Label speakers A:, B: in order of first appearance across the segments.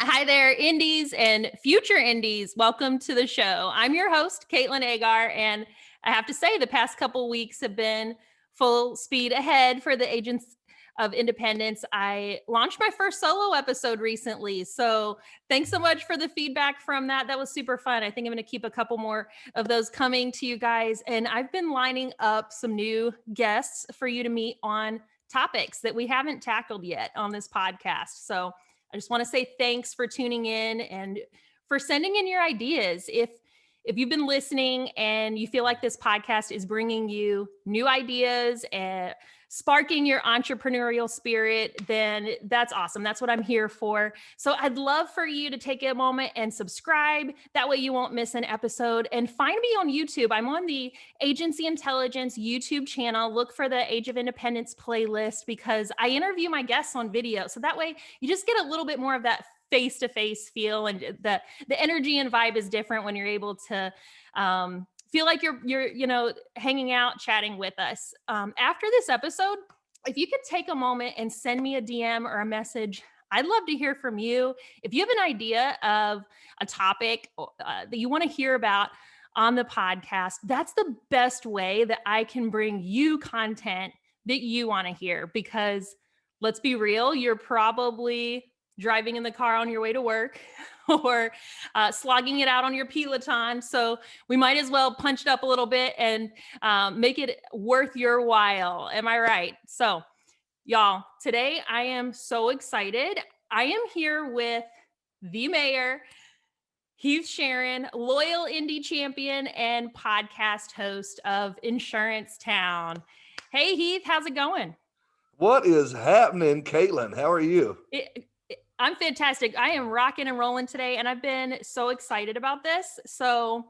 A: Hi there, Indies and future Indies. Welcome to the show. I'm your host, Katlyn Eggar, and I have to say the past couple weeks have been full speed ahead for the Agents of Independence. I launched my first solo episode recently, so thanks so much for the feedback from that. That was super fun. I think I'm going to keep a couple more of those coming to you guys, and I've been lining up some new guests for you to meet on topics that we haven't tackled yet on this podcast. So I just want to say thanks for tuning in and for sending in your ideas. If you've been listening and you feel like this podcast is bringing you new ideas and sparking your entrepreneurial spirit, then that's awesome. That's what I'm here for. So I'd love for you to take a moment and subscribe. That way you won't miss an episode. And find me on YouTube. I'm on the Agency Intelligence YouTube channel. Look for the Age of Independence playlist because I interview my guests on video. So that way you just get a little bit more of that face-to-face feel, and the energy and vibe is different when you're able to feel like you're hanging out, chatting with us. After this episode, if you could take a moment and send me a DM or a message, I'd love to hear from you. If you have an idea of a topic that you want to hear about on the podcast, that's the best way that I can bring you content that you want to hear. Because let's be real, you're probably driving in the car on your way to work or slogging it out on your Peloton. So we might as well punch it up a little bit and make it worth your while. Am I right? So y'all, today I am so excited. I am here with the mayor, Heath Shearon, loyal indie champion and podcast host of Insurance Town. Hey Heath, how's it going?
B: What is happening, Katlyn? How are you?
A: I'm fantastic. I am rocking and rolling today, and I've been so excited about this. So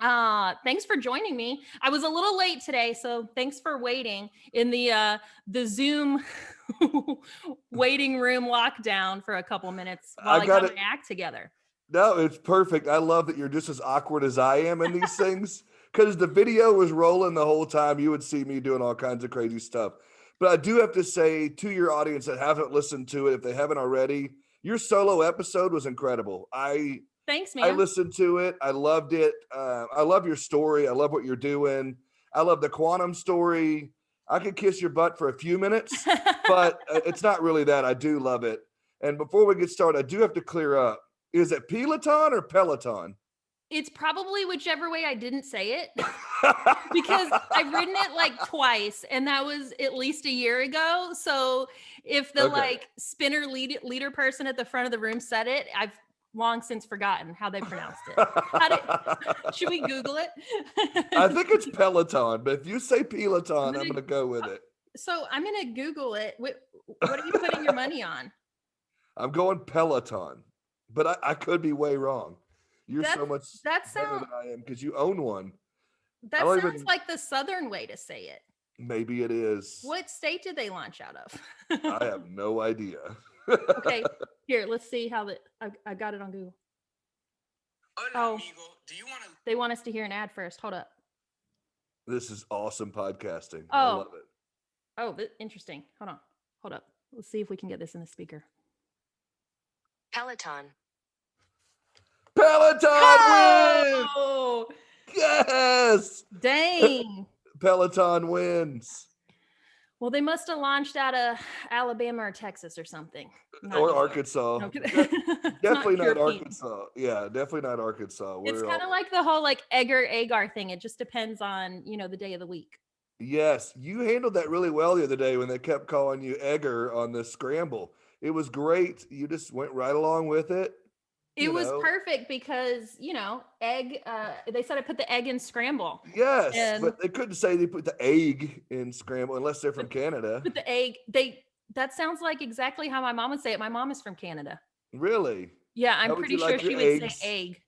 A: thanks for joining me. I was a little late today, so thanks for waiting in the Zoom waiting room lockdown for a couple minutes while I got my act together.
B: No, it's perfect. I love that you're just as awkward as I am in these things, because the video was rolling the whole time. You would see me doing all kinds of crazy stuff. But I do have to say to your audience that haven't listened to it, if they haven't already, your solo episode was incredible.
A: Thanks, man.
B: I listened to it. I loved it. I love your story. I love what you're doing. I love the quantum story. I could kiss your butt for a few minutes, but it's not really that. I do love it. And before we get started, I do have to clear up. Is it Peloton or Peloton?
A: It's probably whichever way I didn't say it, because I've ridden it like twice, and that was at least a year ago. So if the spinner leader person at the front of the room said it, I've long since forgotten how they pronounced it. Should we Google it?
B: I think it's Peloton, but if you say Peloton, I'm going to go with it.
A: So I'm going to Google it. What are you putting your money on?
B: I'm going Peloton, but I could be way wrong. You're so much better than I am because you own one.
A: That sounds like the Southern way to say it.
B: Maybe it is.
A: What state did they launch out of?
B: I have no idea.
A: Okay, here, let's see how I got it on Google.
C: Hola, amigo. Do you want to?
A: They want us to hear an ad first. Hold up.
B: This is awesome podcasting.
A: Oh.
B: I love it.
A: Oh, interesting. Hold up. Let's see if we can get this in the speaker.
D: Peloton.
B: Peloton wins! Yes!
A: Dang.
B: Peloton wins.
A: Well, they must have launched out of Alabama or Texas or something.
B: Or Arkansas.
A: No,
B: definitely not Arkansas. Yeah, definitely not Arkansas.
A: It's kind of like the whole Eggar thing. It just depends on, the day of the week.
B: Yes, you handled that really well the other day when they kept calling you Eggar on the scramble. It was great. You just went right along with it.
A: It was perfect because, egg, they said I put the egg in scramble.
B: Yes, but they couldn't say they put the egg in scramble unless they're from Canada.
A: But the egg, that sounds like exactly how my mom would say it. My mom is from Canada.
B: Really?
A: Yeah, I'm pretty sure she would say egg.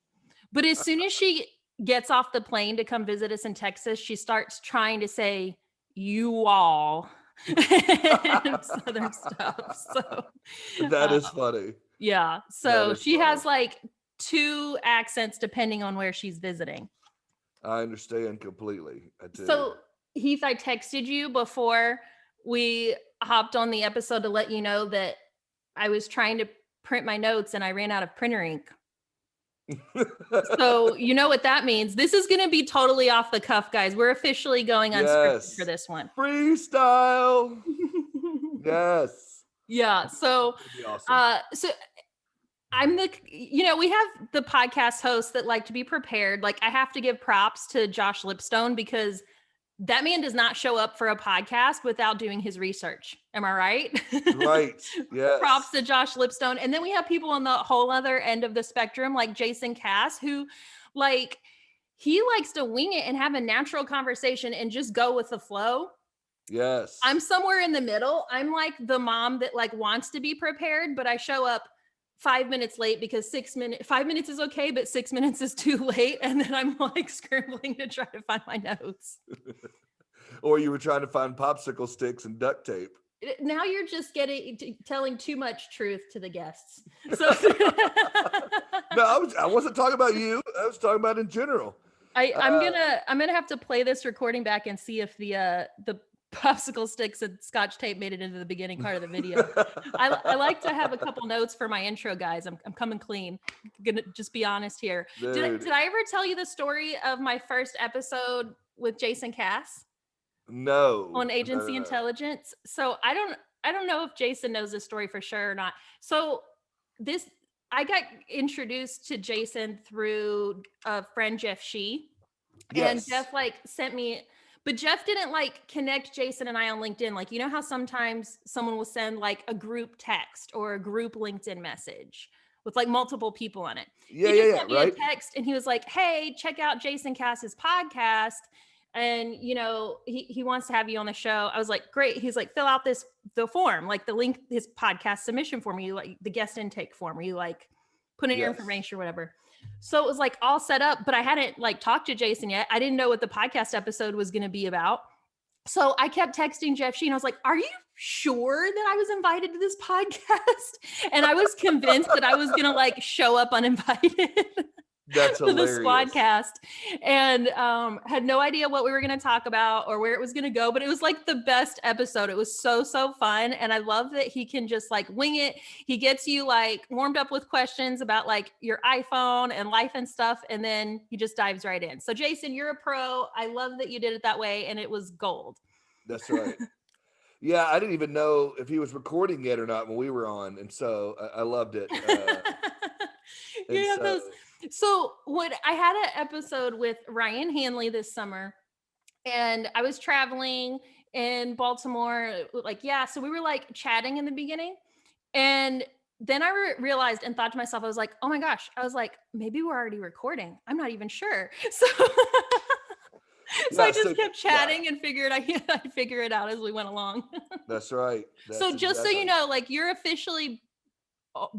A: But as soon as she gets off the plane to come visit us in Texas, she starts trying to say you all and Southern stuff. So
B: that is funny.
A: Yeah. So she has like 2 accents depending on where she's visiting.
B: I understand completely. I do.
A: So Heath, I texted you before we hopped on the episode to let you know that I was trying to print my notes and I ran out of printer ink. So you know what that means. This is going to be totally off the cuff, guys. We're officially going unscripted for this one.
B: Freestyle. Yes.
A: Yeah. So,
B: That'd be awesome.
A: so I'm we have the podcast hosts that like to be prepared. Like I have to give props to Josh Lipstone because that man does not show up for a podcast without doing his research. Am I right?
B: Right. Yes.
A: Props to Josh Lipstone. And then we have people on the whole other end of the spectrum, like Jason Cass, who he likes to wing it and have a natural conversation and just go with the flow.
B: Yes.
A: I'm somewhere in the middle. I'm like the mom that like wants to be prepared, but I show up 5 minutes late because 5 minutes is okay, but 6 minutes is too late. And then I'm like scrambling to try to find my notes.
B: Or you were trying to find popsicle sticks and duct tape.
A: Now you're just telling too much truth to the guests. So
B: No, I wasn't talking about you. I was talking about in general.
A: I'm gonna have to play this recording back and see if the popsicle sticks and scotch tape made it into the beginning part of the video. I like to have a couple notes for my intro, guys. I'm coming clean. I'm gonna just be honest here. Did I ever tell you the story of my first episode with Jason Cass?
B: No.
A: On Agency Intelligence. So I don't know if Jason knows this story for sure or not. So I got introduced to Jason through a friend, Jeff Shee. Yes. And Jeff sent me. But Jeff didn't connect Jason and I on LinkedIn. Like, you know how sometimes someone will send a group text or a group LinkedIn message with multiple people on it.
B: Yeah,
A: he
B: yeah,
A: sent me a text and he was like, hey, check out Jason Cass's podcast. And, he wants to have you on the show. I was like, great. He's like, fill out the form, the link, his podcast submission form, you the guest intake form where you put in your information or whatever. So it was all set up, but I hadn't talked to Jason yet. I didn't know what the podcast episode was going to be about. So I kept texting Jeff Sheen. I was like, are you sure that I was invited to this podcast? And I was convinced that I was going to show up uninvited.
B: That's
A: to the Squadcast, and had no idea what we were going to talk about or where it was going to go, but it was the best episode. It was so fun, and I love that he can just wing it. He gets you warmed up with questions about your iPhone and life and stuff, and then he just dives right in. So Jason, you're a pro. I love that you did it that way, and it was gold. That's
B: right. Yeah, I didn't even know if he was recording yet or not when we were on, and so I loved it.
A: So I had an episode with Ryan Hanley this summer, and I was traveling in Baltimore. So we were chatting in the beginning, and then I realized and thought to myself, I was like, oh my gosh, maybe we're already recording. I'm not even sure. So I just kept chatting and I'd figure it out as we went along.
B: That's right.
A: So just so you know, you're officially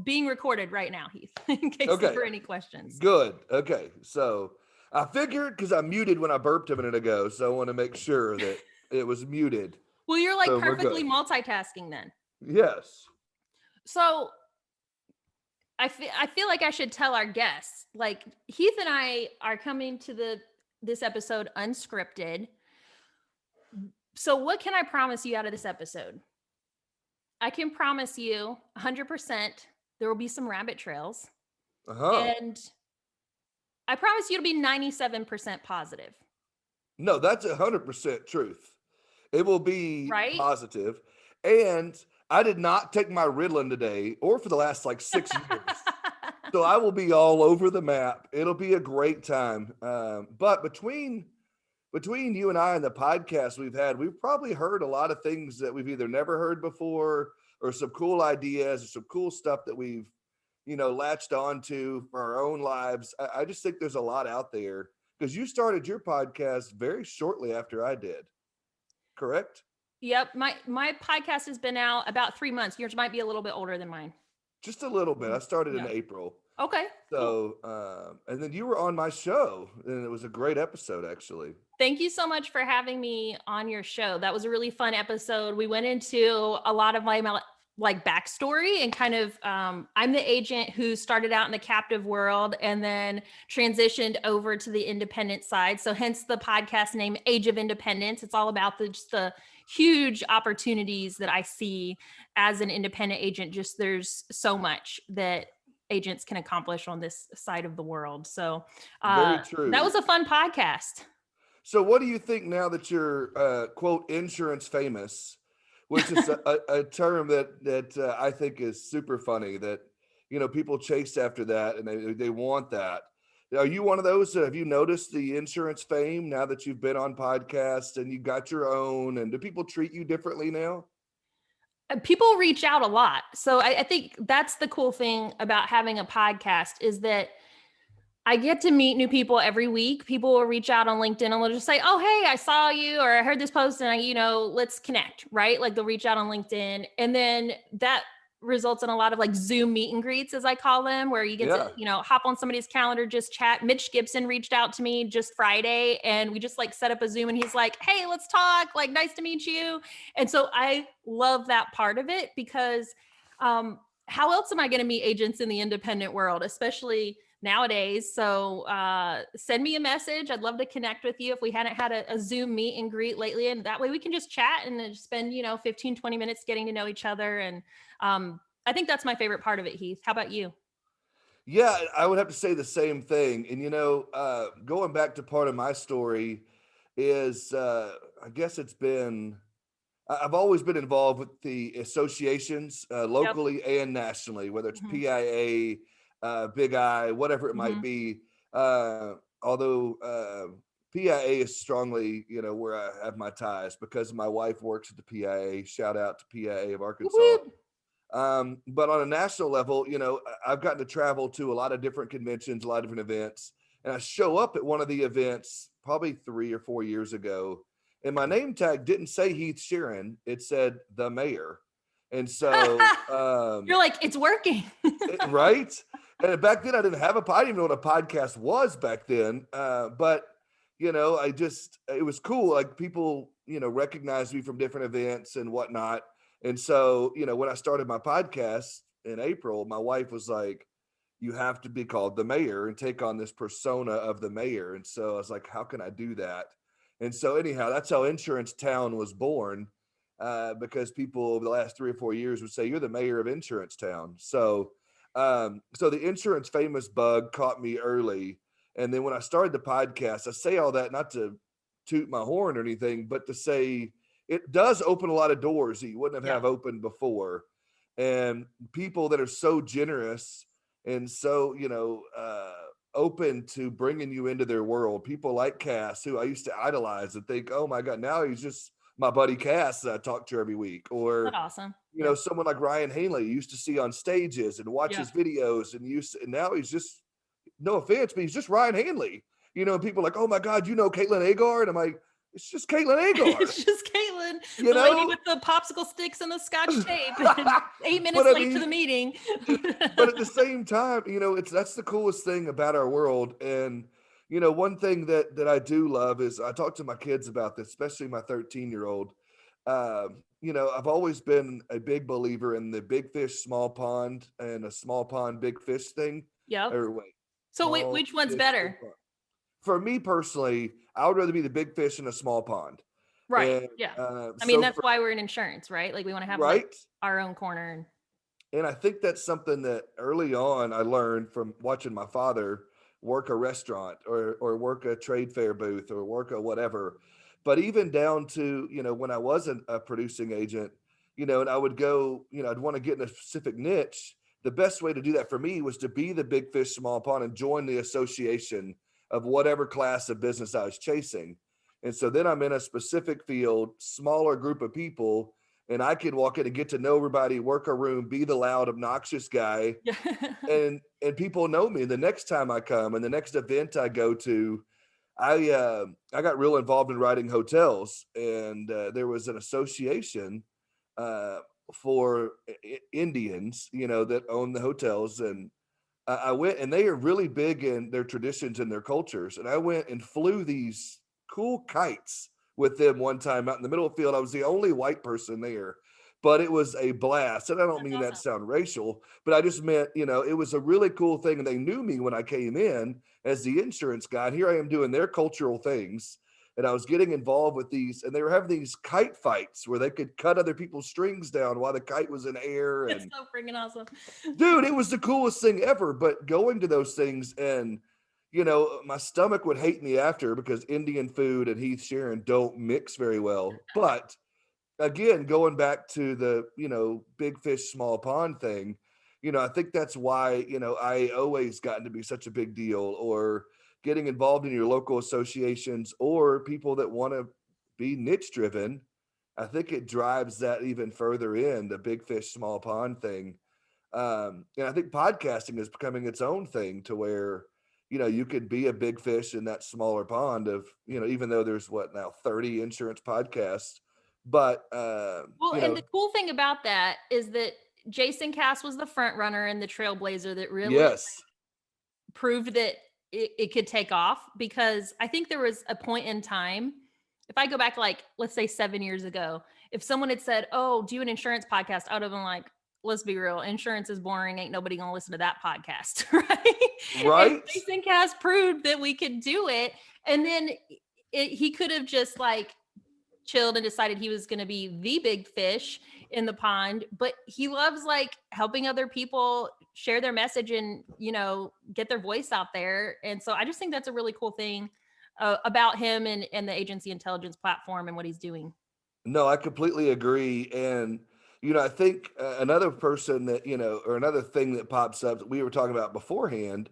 A: being recorded right now, Heath, in case there were any questions.
B: Good. Okay. So I figured because I muted when I burped a minute ago. So I want to make sure that it was muted.
A: Well, you're perfectly multitasking then.
B: Yes.
A: So I feel like I should tell our guests, Heath and I are coming to this episode unscripted. So what can I promise you out of this episode? I can promise you 100% there will be some rabbit trails. And I promise you it'll be 97% positive.
B: No, that's 100% truth. It will be positive. And I did not take my Ritalin today or for the last 6 years. So I will be all over the map. It'll be a great time. But between you and I and the podcast we've probably heard a lot of things that we've either never heard before or some cool ideas or some cool stuff that we've, latched onto for our own lives. I just think there's a lot out there because you started your podcast very shortly after I did. Correct?
A: Yep. My podcast has been out about 3 months. Yours might be a little bit older than mine.
B: Just a little bit. I started in April.
A: Okay.
B: So, and then you were on my show and it was a great episode, actually.
A: Thank you so much for having me on your show. That was a really fun episode. We went into a lot of like backstory and kind of, I'm the agent who started out in the captive world and then transitioned over to the independent side. So hence the podcast name Age of Independence. It's all about just the huge opportunities that I see as an independent agent. Just there's so much that agents can accomplish on this side of the world. So
B: Very true.
A: that was a fun podcast.
B: So what do you think now that you're quote insurance famous, which is a term that I think is super funny, that people chase after that and they want that. Are you one of those? Have you noticed the insurance fame now that you've been on podcasts and you got your own? And do people treat you differently now?
A: People reach out a lot. So I think that's the cool thing about having a podcast is that I get to meet new people every week. People will reach out on LinkedIn and they'll just say, oh, hey, I saw you, or I heard this post and let's connect, right? Like they'll reach out on LinkedIn. And then that results in a lot of like Zoom meet and greets, as I call them, where you get to, hop on somebody's calendar, just chat. Mitch Gibson reached out to me just Friday and we just like set up a Zoom and he's like, hey, let's talk, like, nice to meet you. And so I love that part of it because how else am I going to meet agents in the independent world, especially nowadays? So send me a message. I'd love to connect with you if we hadn't had a Zoom meet and greet lately. And that way we can just chat and then spend, 15, 20 minutes getting to know each other. And I think that's my favorite part of it, Heath. How about you?
B: Yeah, I would have to say the same thing. And, going back to part of my story is, I guess I've always been involved with the associations locally and nationally, whether it's PIA, Big I, whatever it might be. Although PIA is strongly, where I have my ties because my wife works at the PIA. Shout out to PIA of Arkansas.
A: Woo-hoo.
B: But on a national level, I've gotten to travel to a lot of different conventions, a lot of different events. And I show up at one of the events probably 3 or 4 years ago. And my name tag didn't say Heath Shearon. It said the mayor. And so
A: you're like, it's working.
B: Right. And back then I didn't even know what a podcast was back then. But it was cool. Like people, recognized me from different events and whatnot. And so, when I started my podcast in April, my wife was like, you have to be called the mayor and take on this persona of the mayor. And so I was like, how can I do that? And so anyhow, that's how Insurance Town was born, because people over the last 3 or 4 years would say, you're the mayor of Insurance Town. So the insurance famous bug caught me early. And then when I started the podcast, I say all that not to toot my horn or anything, but to say it does open a lot of doors that you wouldn't have opened before. And people that are so generous and so, open to bringing you into their world. People like Cass, who I used to idolize and think, oh my God, now he's just my buddy Cass that I talk to every week. Or,
A: that's awesome.
B: Someone like Ryan Hanley you used to see on stages and watch his videos and now he's just, no offense, but he's just Ryan Hanley. People are like, oh my God, Katlyn Eggar? And I'm like, it's just Katlyn Eggar.
A: It's just Katlyn, the lady with the popsicle sticks and the scotch tape. 8 minutes late to the meeting.
B: But at the same time, that's the coolest thing about our world. And, one thing that I do love is I talk to my kids about this, especially my 13-year-old. I've always been a big believer in the big fish, small pond and a small pond, big fish thing.
A: Yeah. So which one's better?
B: For me personally, I would rather be the big fish in a small pond.
A: Right. And, that's why we're in insurance, right? Like we want to have our own corner.
B: And I think that's something that early on I learned from watching my father work a restaurant or work a trade fair booth or work a whatever. But even down to, when I wasn't a producing agent, and I would go, I'd want to get in a specific niche. The best way to do that for me was to be the big fish, small pond and join the association of whatever class of business I was chasing. And so then I'm in a specific field, smaller group of people, and I could walk in and get to know everybody, work a room, be the loud, obnoxious guy. and people know me. And the next time I come and the next event I go to, I got real involved in writing hotels. And there was an association for Indians, that own the hotels. And I went, and they are really big in their traditions and their cultures. And I went and flew these cool kites with them one time out in the middle of the field. I was the only white person there, but it was a blast. And I don't
A: That's
B: mean that to
A: awesome.
B: sound racial, but I just meant, it was a really cool thing. And they knew me when I came in as the insurance guy. And here I am doing their cultural things. And I was getting involved with these, and they were having these kite fights where they could cut other people's strings down while the kite was in air.
A: It's
B: And
A: so freaking awesome.
B: dude, it was the coolest thing ever. But going to those things, and my stomach would hate me after, because Indian food and Heath Shearon don't mix very well. But again, going back to the, big fish, small pond thing, I think that's why, I always gotten to be such a big deal, or getting involved in your local associations, or people that want to be niche driven. I think it drives that even further in the big fish, small pond thing. And I think podcasting is becoming its own thing, to where, you could be a big fish in that smaller pond of, even though there's what now 30 insurance podcasts. But
A: Well, and the cool thing about that is that Jason Cass was the front runner and the trailblazer that really
B: yes,
A: proved that it could take off, because I think there was a point in time, if I go back, like, let's say 7 years ago, if someone had said, "Oh, do an insurance podcast," I would have been like, let's be real, insurance is boring. Ain't nobody gonna listen to that podcast, right? And
B: right.
A: Jason Cass proved that we could do it. And then he could have just like chilled and decided he was going to be the big fish in the pond, but he loves like helping other people share their message and get their voice out there. And so I just think that's a really cool thing about him and the agency intelligence platform and what he's doing.
B: No, I completely agree. And, I think another person that, or another thing that pops up that we were talking about beforehand,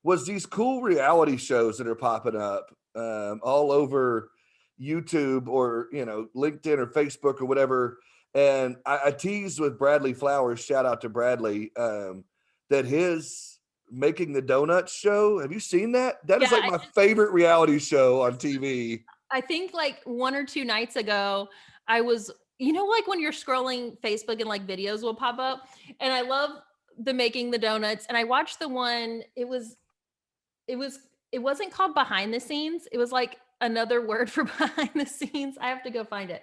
B: was these cool reality shows that are popping up all over YouTube, or, LinkedIn or Facebook or whatever. And I teased with Bradley Flowers, shout out to Bradley, that his Making the Donuts show. Have you seen that? That is
A: Yeah,
B: like my favorite reality show on TV.
A: I think like 1 or 2 nights ago, I was, like when you're scrolling Facebook and like videos will pop up, and I love the Making the Donuts. And I watched the one, it wasn't called Behind the Scenes. It was like another word for behind the scenes. I have to go find it.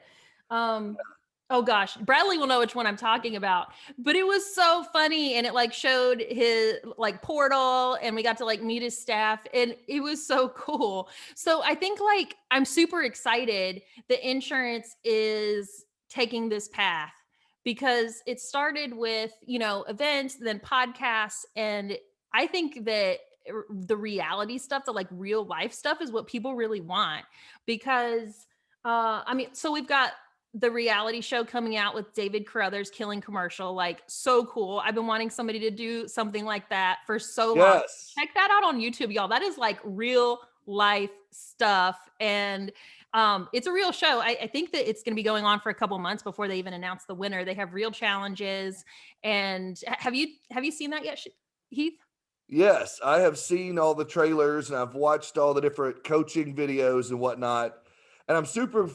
A: Oh gosh, Bradley will know which one I'm talking about, but it was so funny. And it like showed his like portal, and we got to like meet his staff, and it was so cool. So I think like I'm super excited that insurance is taking this path, because it started with, events, then podcasts. And I think that the reality stuff, the like real life stuff, is what people really want. Because so we've got the reality show coming out with David Carruthers, Killing Commercial, like so cool. I've been wanting somebody to do something like that for so long.
B: Yes.
A: Check that out on YouTube, y'all. That is like real life stuff. And it's a real show. I think that it's going to be going on for a couple months before they even announce the winner. They have real challenges. And have you seen that yet, Heath?
B: Yes, I have seen all the trailers, and I've watched all the different coaching videos and whatnot. And I'm super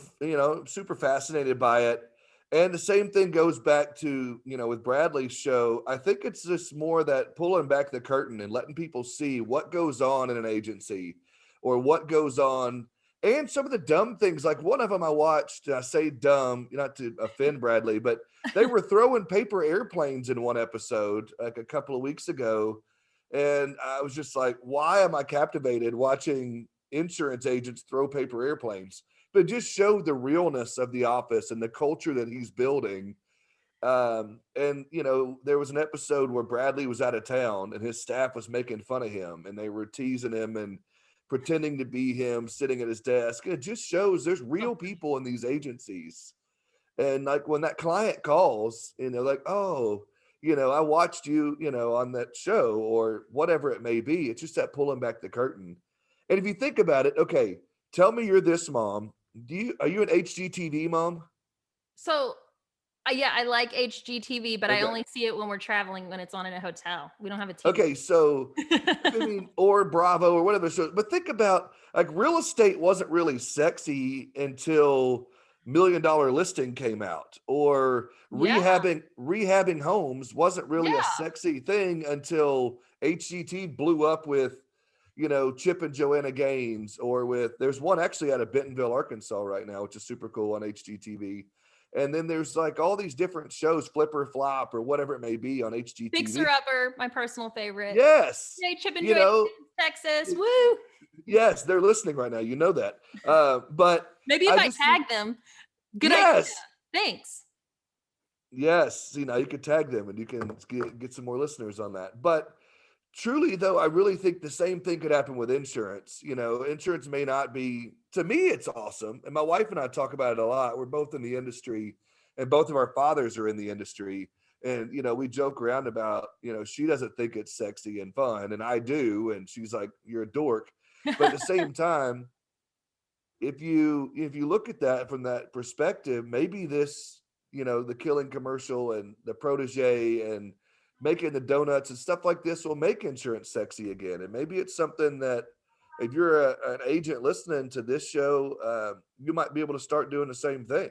B: fascinated by it. And the same thing goes back to, with Bradley's show. I think it's just more that pulling back the curtain and letting people see what goes on in an agency, or what goes on, and some of the dumb things. Like one of them I watched, and I say dumb, not to offend Bradley, but they were throwing paper airplanes in one episode like a couple of weeks ago. And I was just like, why am I captivated watching insurance agents throw paper airplanes? But it just showed the realness of the office and the culture that he's building. And there was an episode where Bradley was out of town, and his staff was making fun of him, and they were teasing him and pretending to be him sitting at his desk. And it just shows there's real people in these agencies. And like when that client calls, like, oh, I watched you, on that show, or whatever it may be. It's just that pulling back the curtain. And if you think about it, okay, tell me you're this mom. Are you an HGTV mom?
A: So, yeah, I like HGTV, but I
B: Okay.
A: only see it when we're traveling, when it's on in a hotel. We don't have a TV.
B: Okay, so I mean, or Bravo or whatever show. But think about, like, real estate wasn't really sexy until $1 Million Listing came out, or
A: Yeah.
B: rehabbing homes wasn't really a
A: Yeah.
B: sexy thing until HGT blew up with, Chip and Joanna Gaines, or there's one actually out of Bentonville, Arkansas right now, which is super cool on HGTV. And then there's like all these different shows, Flip or Flop or whatever it may be on HGTV.
A: Fixer Upper, my personal favorite.
B: Yes.
A: Hey, Chip and
B: You
A: Joy,
B: know,
A: Texas. Woo.
B: yes, they're listening right now. You know that. But
A: maybe if I tag them, good idea. Thanks.
B: Yes. See, now you can tag them and you can get some more listeners on that. But truly, though, I really think the same thing could happen with insurance. You know, insurance may not be, to me, it's awesome. And my wife and I talk about it a lot. We're both in the industry and both of our fathers are in the industry. And, you know, we joke around about, you know, she doesn't think it's sexy and fun. And I do. And she's like, you're a dork. But at the same time, if you look at that from that perspective, maybe this, you know, the Killing commercial and the protege and making the donuts and stuff like this will make insurance sexy again. And maybe it's something that if you're an agent listening to this show, you might be able to start doing the same thing.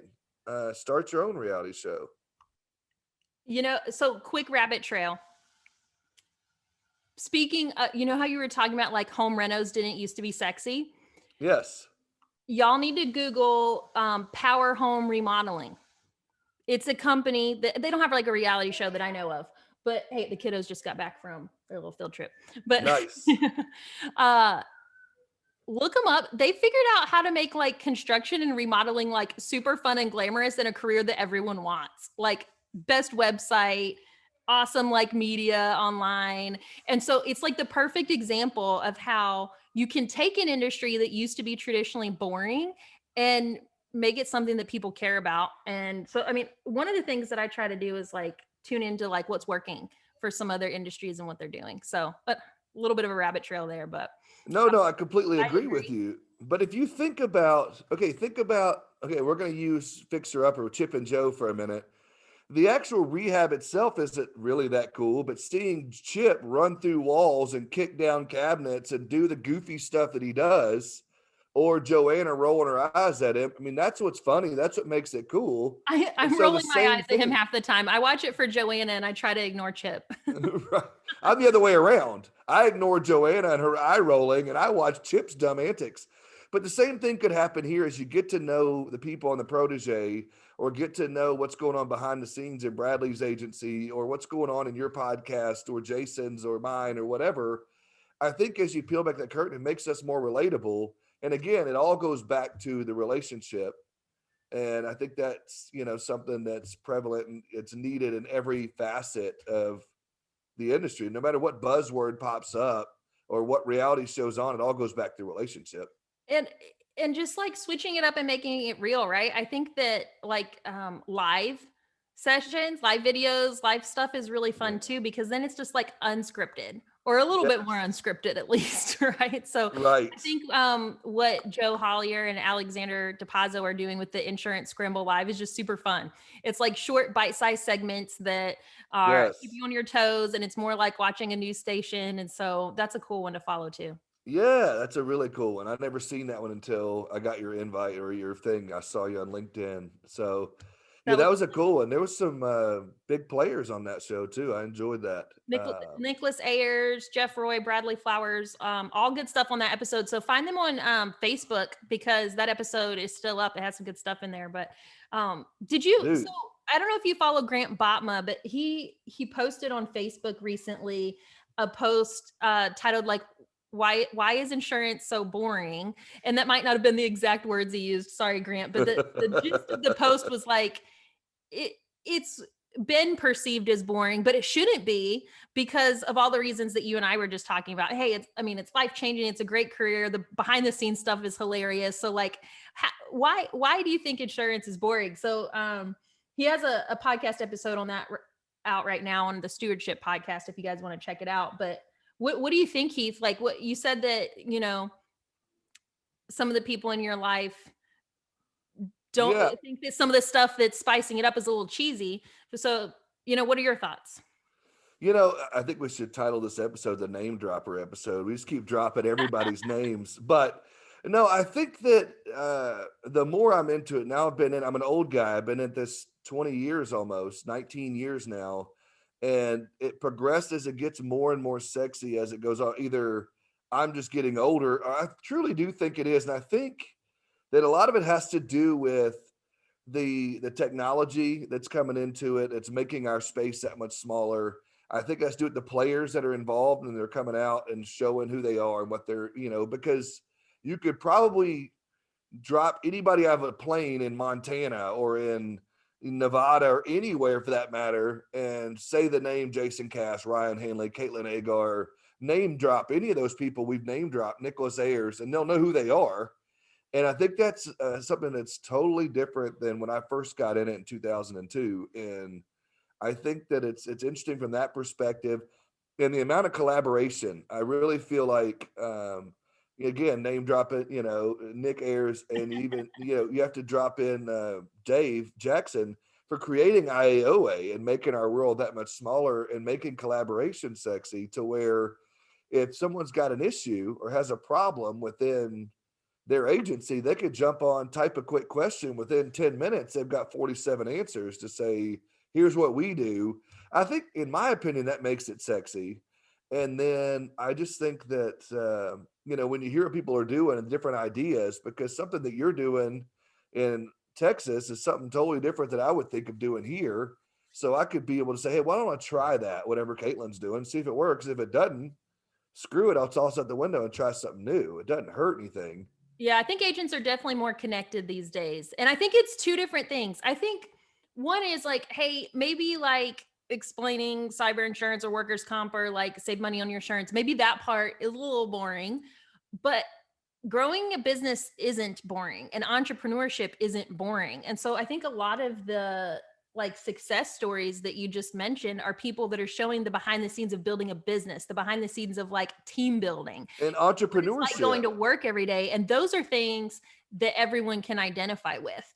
B: Start your own reality show.
A: You know, so quick rabbit trail. Speaking, you know how you were talking about like home renos didn't used to be sexy?
B: Yes.
A: Y'all need to Google Power Home Remodeling. It's a company that they don't have like a reality show that I know of, but hey, the kiddos just got back from their little field trip. But
B: nice.
A: Look them up. They figured out how to make like construction and remodeling like super fun and glamorous and a career that everyone wants. Like best website, awesome like media online. And so it's like the perfect example of how you can take an industry that used to be traditionally boring and make it something that people care about. And so, I mean, one of the things that I try to do is like tune into like what's working for some other industries and what they're doing. So, but a little bit of a rabbit trail there, but
B: no, I completely agree with you. But if you think about, okay, we're going to use Fixer Upper with Chip and Joe for a minute. The actual rehab itself isn't really that cool, but seeing Chip run through walls and kick down cabinets and do the goofy stuff that he does, or Joanna rolling her eyes at him, I mean, that's what's funny. That's what makes it cool.
A: I'm rolling my eyes at him half the time. I watch it for Joanna and I try to ignore Chip.
B: Right. I'm the other way around. I ignore Joanna and her eye rolling and I watch Chip's dumb antics. But the same thing could happen here as you get to know the people on the protege or get to know what's going on behind the scenes in Bradley's agency or what's going on in your podcast or Jason's or mine or whatever. I think as you peel back that curtain, it makes us more relatable. And again, it all goes back to the relationship. And I think that's, you know, something that's prevalent and it's needed in every facet of the industry. No matter what buzzword pops up or what reality shows on, it all goes back to relationship.
A: And just like switching it up and making it real, right? I think that like live sessions, live videos, live stuff is really fun too, because then it's just like unscripted or a little bit more unscripted at least, right? So I think what Joe Hollier and Alexander DePazzo are doing with the Insurance Scramble Live is just super fun. It's like short bite-sized segments that are keep you on your toes, and it's more like watching a news station. And so that's a cool one to follow too.
B: Yeah, that's a really cool one. I've never seen that one until I got your invite or your thing. I saw you on LinkedIn. So yeah, that was a cool one. There was some big players on that show too. I enjoyed that.
A: Nicholas Ayers, Jeff Roy, Bradley Flowers, all good stuff on that episode. So find them on Facebook because that episode is still up. It has some good stuff in there. But did you? So I don't know if you follow Grant Botma, but he posted on Facebook recently a post titled like, why is insurance so boring? And that might not have been the exact words he used. Sorry, Grant. But the gist of the post was like, it's been perceived as boring, but it shouldn't be because of all the reasons that you and I were just talking about. Hey, it's life-changing. It's a great career. The behind the scenes stuff is hilarious. So like, why do you think insurance is boring? So he has a podcast episode on that out right now on the Stewardship podcast, if you guys want to check it out. But what do you think, Heath? Like what you said that, you know, some of the people in your life don't think that some of the stuff that's spicing it up is a little cheesy. So, you know, what are your thoughts?
B: You know, I think we should title this episode the Name Dropper episode. We just keep dropping everybody's names. But no, I think that the more I'm into it, now I'm an old guy. I've been in this 20 years almost, 19 years now. And it progressed as it gets more and more sexy as it goes on. Either I'm just getting older, or I truly do think it is. And I think that a lot of it has to do with the technology that's coming into it. It's making our space that much smaller. I think that's due to the players that are involved and they're coming out and showing who they are and what they're, because you could probably drop anybody out of a plane in Montana or in Nevada or anywhere for that matter and say the name Jason Cass, Ryan Hanley, Katlyn Eggar, name drop any of those people we've name dropped, Nicholas Ayers, and they'll know who they are. And I think that's something that's totally different than when I first got in it in 2002. And I think that it's interesting from that perspective, and the amount of collaboration. I really feel like, again, name drop it, Nick Ayers, and even you have to drop in Dave Jackson for creating IAOA and making our world that much smaller and making collaboration sexy to where if someone's got an issue or has a problem within their agency, they could jump on, type a quick question within 10 minutes. They've got 47 answers to say, here's what we do. I think, in my opinion, that makes it sexy. And then I just think that, when you hear what people are doing and different ideas, because something that you're doing in Texas is something totally different that I would think of doing here. So I could be able to say, hey, why don't I try that, whatever Katlyn's doing, see if it works. If it doesn't, screw it. I'll toss out the window and try something new. It doesn't hurt anything.
A: Yeah, I think agents are definitely more connected these days. And I think it's two different things. I think one is like, hey, maybe like explaining cyber insurance or workers' comp or like save money on your insurance. Maybe that part is a little boring, but growing a business isn't boring and entrepreneurship isn't boring. And so I think a lot of the like success stories that you just mentioned are people that are showing the behind the scenes of building a business, the behind the scenes of like team building
B: and entrepreneurship,
A: like going to work every day. And those are things that everyone can identify with.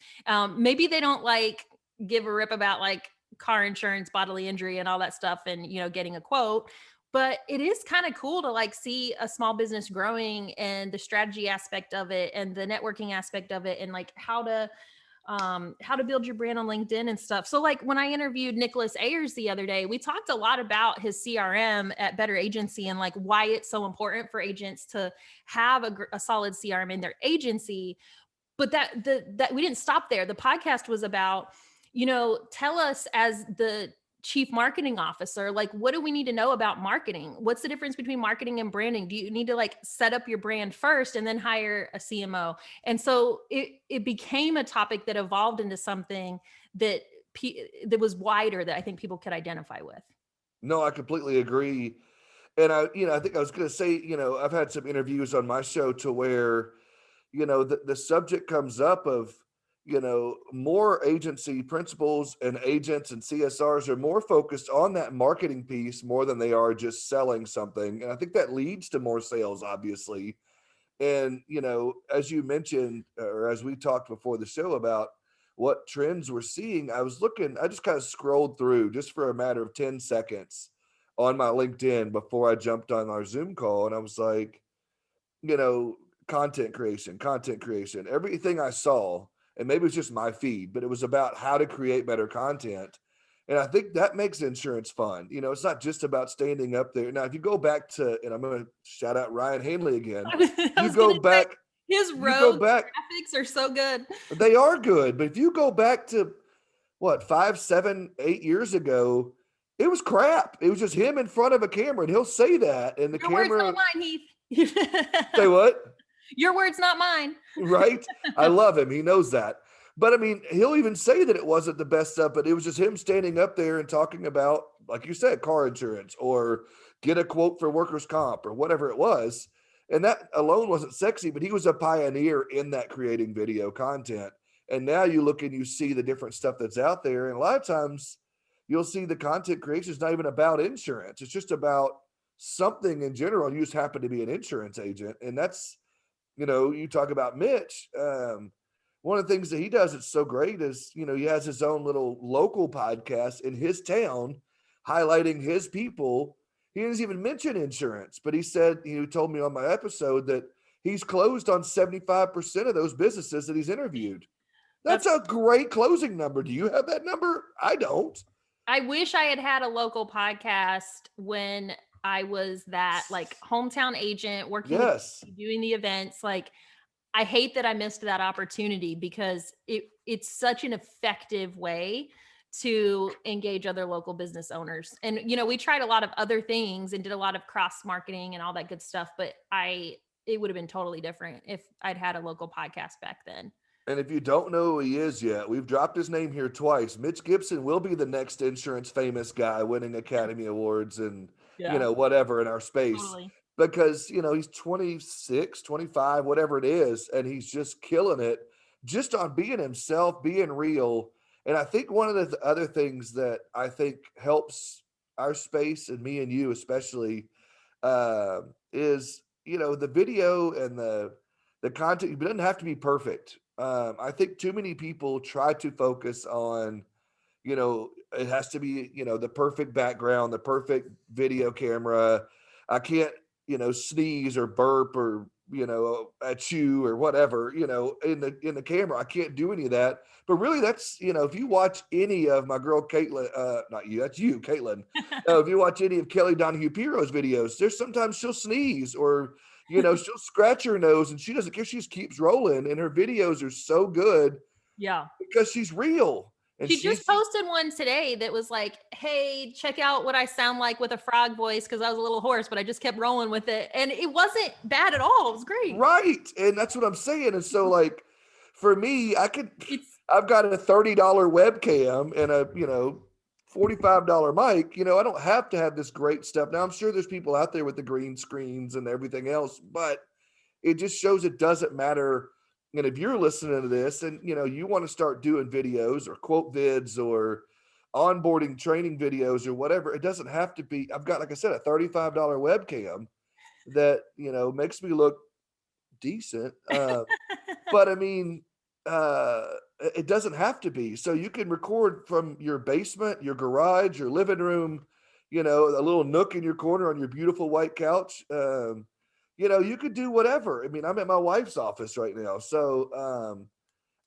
A: Maybe they don't like give a rip about like car insurance, bodily injury and all that stuff and, getting a quote, but it is kind of cool to like see a small business growing and the strategy aspect of it and the networking aspect of it and like how to build your brand on LinkedIn and stuff. So like when I interviewed Nicholas Ayers the other day, we talked a lot about his CRM at Better Agency and like why it's so important for agents to have a solid CRM in their agency. But that we didn't stop there. The podcast was about, tell us as the chief marketing officer, like, what do we need to know about marketing? What's the difference between marketing and branding? Do you need to like set up your brand first and then hire a CMO? And so it became a topic that evolved into something that was wider that I think people could identify with.
B: No, I completely agree. And I think I was going to say, I've had some interviews on my show to where, the subject comes up of, more agency principals and agents and CSRs are more focused on that marketing piece more than they are just selling something. And I think that leads to more sales, obviously. And, as you mentioned, or as we talked before the show about what trends we're seeing, I just kind of scrolled through just for a matter of 10 seconds on my LinkedIn before I jumped on our Zoom call. And I was like, content creation, everything I saw, and maybe it's just my feed, but it was about how to create better content. And I think that makes insurance fun. It's not just about standing up there. Now, if you go back to, and I'm going to shout out Ryan Hanley again, his road
A: graphics are so good.
B: They are good. But if you go back to 5, 7, 8 years ago, it was crap. It was just him in front of a camera, and he'll say that. And the
A: Your
B: camera.
A: words, not mine, Heath.
B: Say what?
A: Your words, not mine.
B: Right? I love him. He knows that. But I mean, he'll even say that it wasn't the best stuff, but it was just him standing up there and talking about, like you said, car insurance or get a quote for workers' comp or whatever it was. And that alone wasn't sexy, but he was a pioneer in that creating video content. And now you look and you see the different stuff that's out there. And a lot of times you'll see the content creation is not even about insurance. It's just about something in general. You just happen to be an insurance agent. And that's, you talk about Mitch. One of the things that he does that's so great is, he has his own little local podcast in his town highlighting his people. He doesn't even mention insurance, but he said, he told me on my episode that he's closed on 75% of those businesses that he's interviewed. That's a great closing number. Do you have that number? I don't.
A: I wish I had had a local podcast when I was that like hometown agent working, doing the events. Like I hate that I missed that opportunity because it's such an effective way to engage other local business owners. And, we tried a lot of other things and did a lot of cross marketing and all that good stuff, but it would have been totally different if I'd had a local podcast back then.
B: And if you don't know who he is yet, we've dropped his name here twice. Mitch Gibson will be the next insurance famous guy winning Academy Awards and, whatever in our space.
A: Totally.
B: Because, he's 26, 25, whatever it is. And he's just killing it just on being himself, being real. And I think one of the other things that I think helps our space and me and you especially is, the video and the content. It doesn't have to be perfect. I think too many people try to focus on, it has to be, the perfect background, the perfect video camera. I can't, sneeze or burp or, at you or whatever, in the camera. I can't do any of that. But really that's, if you watch any of my girl Katlyn, not you, that's you, Katlyn. If you watch any of Kelly Donahue-Piro's videos, there's sometimes she'll sneeze or, she'll scratch her nose and she doesn't care. She just keeps rolling and her videos are so good.
A: Yeah.
B: Because she's real. And
A: she just posted one today that was like, hey, check out what I sound like with a frog voice because I was a little hoarse, but I just kept rolling with it. And it wasn't bad at all. It was great.
B: Right. And that's what I'm saying. And so like, for me, I've got a $30 webcam and a, $45 mic. I don't have to have this great stuff. Now, I'm sure there's people out there with the green screens and everything else, but it just shows it doesn't matter. And if you're listening to this and, you want to start doing videos or quote vids or onboarding training videos or whatever, it doesn't have to be. I've got, like I said, a $35 webcam that, makes me look decent. But I mean, it doesn't have to be. So you can record from your basement, your garage, your living room, a little nook in your corner on your beautiful white couch. You could do whatever. I mean, I'm at my wife's office right now. So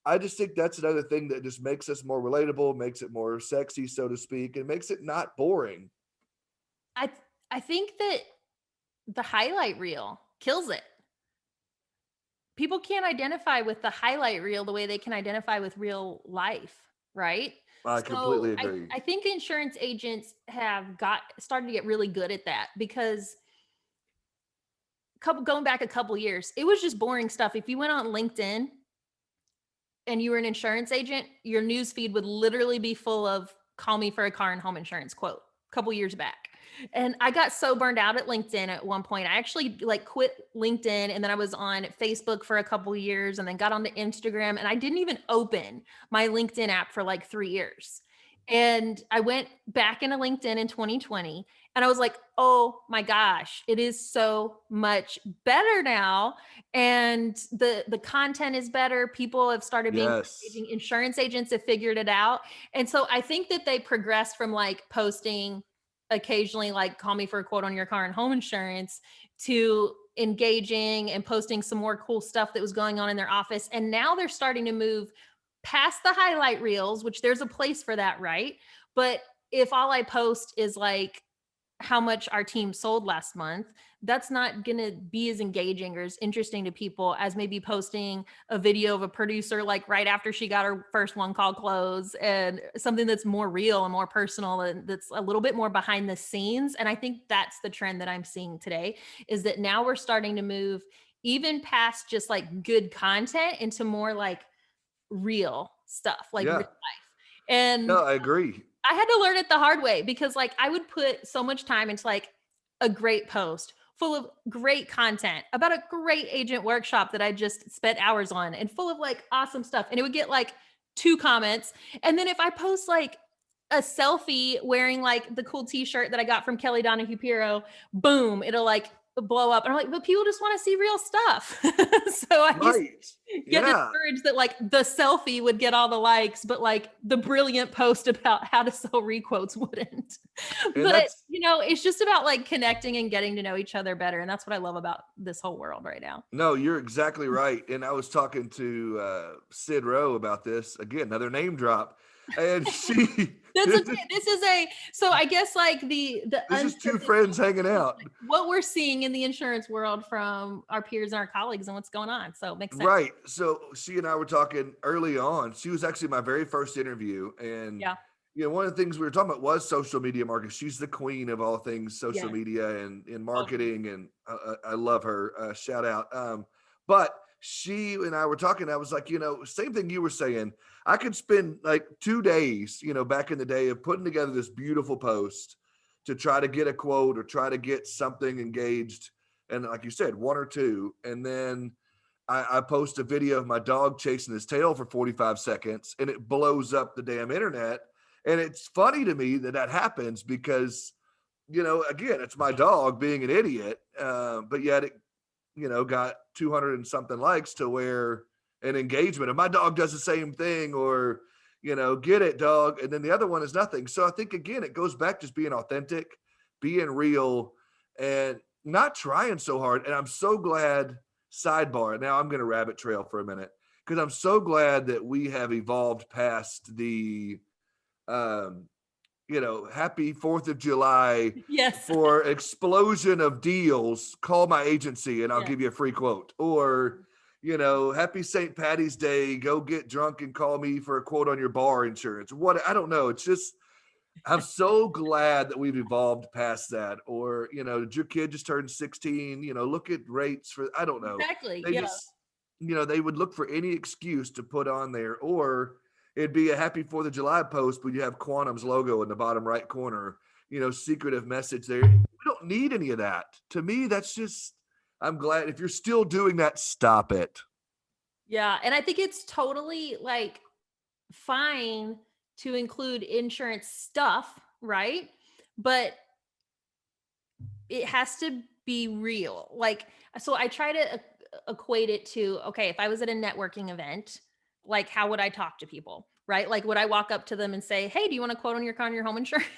B: I just think that's another thing that just makes us more relatable, makes it more sexy, so to speak, and makes it not boring.
A: I think that the highlight reel kills it. People can't identify with the highlight reel the way they can identify with real life, right?
B: I completely agree.
A: I think insurance agents have started to get really good at that because going back a couple years, it was just boring stuff. If you went on LinkedIn and you were an insurance agent, your news feed would literally be full of call me for a car and home insurance quote a couple years back. And I got so burned out at LinkedIn at one point. I actually quit LinkedIn and then I was on Facebook for a couple years and then got onto Instagram and I didn't even open my LinkedIn app for 3 years. And I went back into LinkedIn in 2020 and I was like, oh my gosh, it is so much better now. And the content is better. People have started being engaging. Insurance agents have figured it out. And so I think that they progressed from posting occasionally call me for a quote on your car and home insurance to engaging and posting some more cool stuff that was going on in their office. And now they're starting to move past the highlight reels, which there's a place for that, right? But if all I post is how much our team sold last month, that's not going to be as engaging or as interesting to people as maybe posting a video of a producer right after she got her first one call close and something that's more real and more personal and that's a little bit more behind the scenes. And I think that's the trend that I'm seeing today is that now we're starting to move even past just good content into more real stuff, real life. And
B: no, I agree.
A: I had to learn it the hard way because I would put so much time into a great post full of great content about a great agent workshop that I just spent hours on and full of awesome stuff. And it would get 2 comments. And then if I post a selfie wearing the cool t-shirt that I got from Kelly Donahue-Piro, boom, it'll blow up. And I'm but people just want to see real stuff. So I used to get discouraged that the selfie would get all the likes, but the brilliant post about how to sell requotes wouldn't. But it's just about connecting and getting to know each other better. And that's what I love about this whole world right now.
B: No, you're exactly right. And I was talking to Sid Rowe about this. Again, another name drop. And she
A: So I guess like the
B: this is two
A: unscripted
B: friends hanging out.
A: like what we're seeing in the insurance world from our peers and our colleagues and what's going on. So it makes sense.
B: Right. So she and I were talking early on. She was actually my very first interview. And
A: Yeah.
B: one of the things we were talking about was social media marketing. She's the queen of all things social
A: Yes.
B: media and in marketing. And I love her. Shout out. But she and I were talking. I was like, same thing you were saying. I could spend like 2 days, back in the day of putting together this beautiful post to try to get a quote or try to get something engaged. And like you said, one or two. And then I post a video of my dog chasing his tail for 45 seconds and it blows up the damn internet. And it's funny to me that happens because, again, it's my dog being an idiot. But yet it, got 200 and something likes to where an engagement. And my dog does the same thing or, get it, dog. And then the other one is nothing. So I think, again, it goes back to just being authentic, being real, and not trying so hard. And I'm so glad, sidebar, now I'm going to rabbit trail for a minute, because I'm so glad that we have evolved past the, happy 4th of July
A: Yes.
B: for explosion of deals, call my agency and I'll
A: Yeah.
B: give you a free quote. Or, happy St. Patty's Day, go get drunk and call me for a quote on your bar insurance. What, I don't know. It's just, I'm so glad that we've evolved past that. Or, did your kid just turn 16? Look at rates for, I don't know.
A: Exactly.
B: They
A: Yeah.
B: just, they would look for any excuse to put on there. Or it'd be a happy 4th of July post, but you have Quantum's logo in the bottom right corner, secretive message there. We don't need any of that. To me, that's just, I'm glad if you're still doing that, stop it.
A: Yeah. And I think it's totally like fine to include insurance stuff, right? But it has to be real. Like, so I try to equate it to, okay, if I was at a networking event, like how would I talk to people, right? Like, would I walk up to them and say, hey, do you want to quote on your home insurance?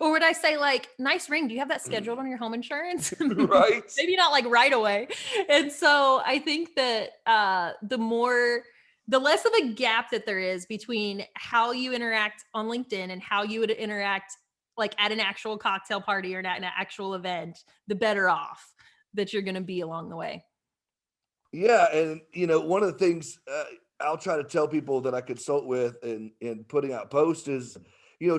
A: Or would I say like, nice ring, do you have that scheduled on your home insurance?
B: Right.
A: Maybe not like right away. And so I think that the less of a gap that there is between how you interact on LinkedIn and how you would interact like at an actual cocktail party or at an actual event, the better off that you're going to be along the way.
B: Yeah. And, one of the things I'll try to tell people that I consult with in putting out posts is,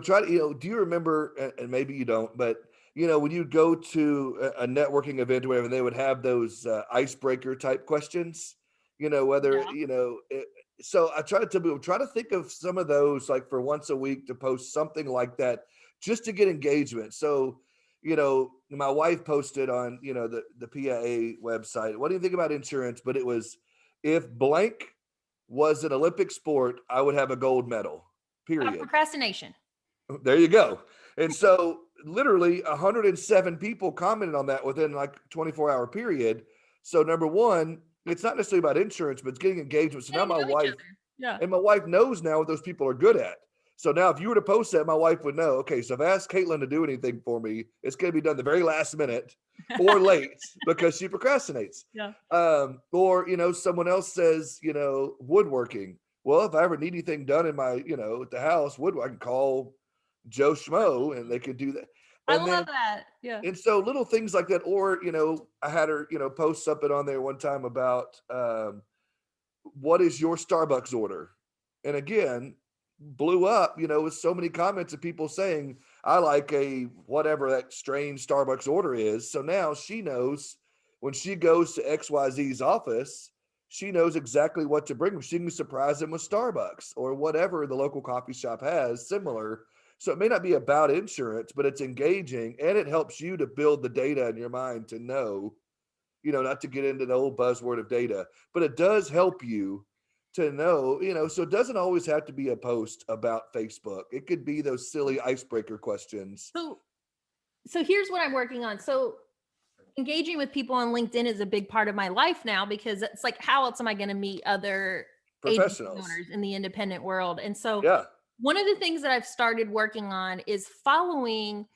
B: try to, do you remember, and maybe you don't, but, when you go to a networking event or whatever, they would have those icebreaker type questions, whether, so I try to tell people, try to think of some of those like for once a week to post something like that just to get engagement. So, my wife posted on, the PIA website, what do you think about insurance? But it was, if blank was an Olympic sport, I would have a gold medal, period.
A: Procrastination.
B: There you go. And so literally 107 people commented on that within like 24-hour period. So number one, it's not necessarily about insurance, but it's getting engagement. So now my wife, and my wife knows now what those people are good at. So now if you were to post that, my wife would know, okay, so if I ask Katlyn to do anything for me, it's going to be done the very last minute or late because she procrastinates.
A: Yeah.
B: Or, someone else says, woodworking. Well, if I ever need anything done in my, at the house, I can call Joe Schmo and they could do that. And
A: I love that. Yeah.
B: And so little things like that. Or, I had her, post something on there one time about what is your Starbucks order? And again, blew up, with so many comments of people saying, I like a whatever that strange Starbucks order is. So now she knows when she goes to XYZ's office, she knows exactly what to bring them. She can surprise them with Starbucks or whatever the local coffee shop has similar. So it may not be about insurance, but it's engaging and it helps you to build the data in your mind to know, not to get into the old buzzword of data, but it does help you to know, so it doesn't always have to be a post about Facebook. It could be those silly icebreaker questions.
A: So here's what I'm working on. So engaging with people on LinkedIn is a big part of my life now, because it's like, how else am I going to meet other
B: professionals
A: owners in the independent world? And so
B: yeah.
A: One of the things that I've started working on is following